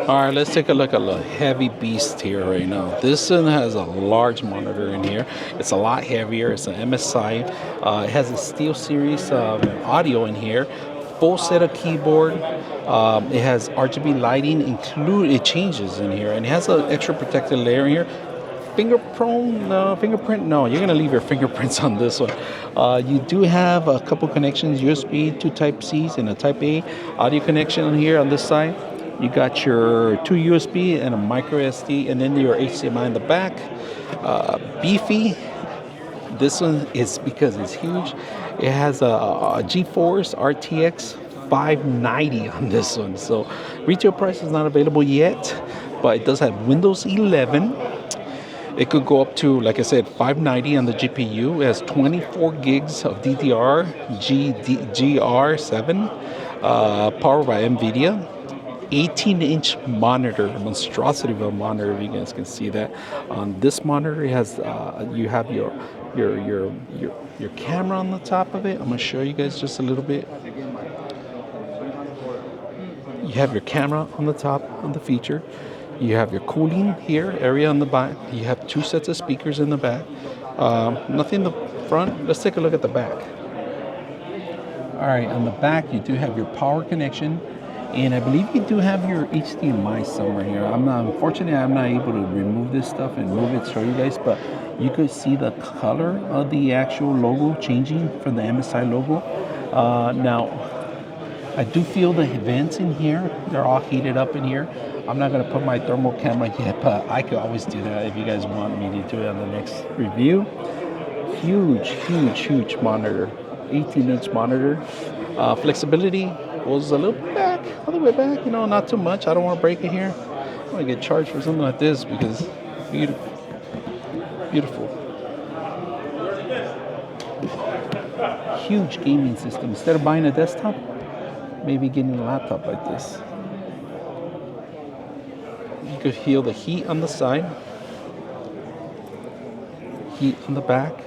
All right, let's take a look at the heavy beast here right now. This one has a large monitor in here. It's a lot heavier. It's an MSI. It has a Steel Series audio in here. Full set of keyboard. It has RGB lighting include. It changes in here, and it has an extra protective layer in here. Fingerprint, no, you're gonna leave your fingerprints on this one. You do have a couple connections, USB, two type C's and a type A audio connection here on this side. You got your two USB and a micro SD, and then your HDMI in the back. Beefy. This one is because it's huge. It has a GeForce RTX 590 on this one. So retail price is not available yet, but it does have Windows 11. It could go up to, like I said, 590 on the GPU. It has 24 gigs of DDR4 powered by NVIDIA. 18-inch monitor, a monstrosity of a monitor. If you guys can see that on this monitor, it has you have your camera on the top of it. I'm gonna show you guys just a little bit. You have your camera on the top of the feature. You have your cooling here area on the back. You have two sets of speakers in the back. Nothing in the front. Let's take a look at the back. All right, on the back you do have your power connection, and I believe you do have your HDMI somewhere here. Unfortunately, I'm not able to remove this stuff and move it, show you guys, but you could see the color of the actual logo changing from the MSI logo. Now, I do feel the vents in here. They're all heated up in here. I'm not gonna put my thermal camera yet, but I could always do that if you guys want me to do it on the next review. Huge monitor. 18-inch monitor. Flexibility goes a little bit back, all the way back, you know, not too much. I don't want to break it here. I want to get charged for something like this because beautiful. Huge gaming system. Instead of buying a desktop, maybe getting a laptop like this. You could feel the heat on the side, heat on the back.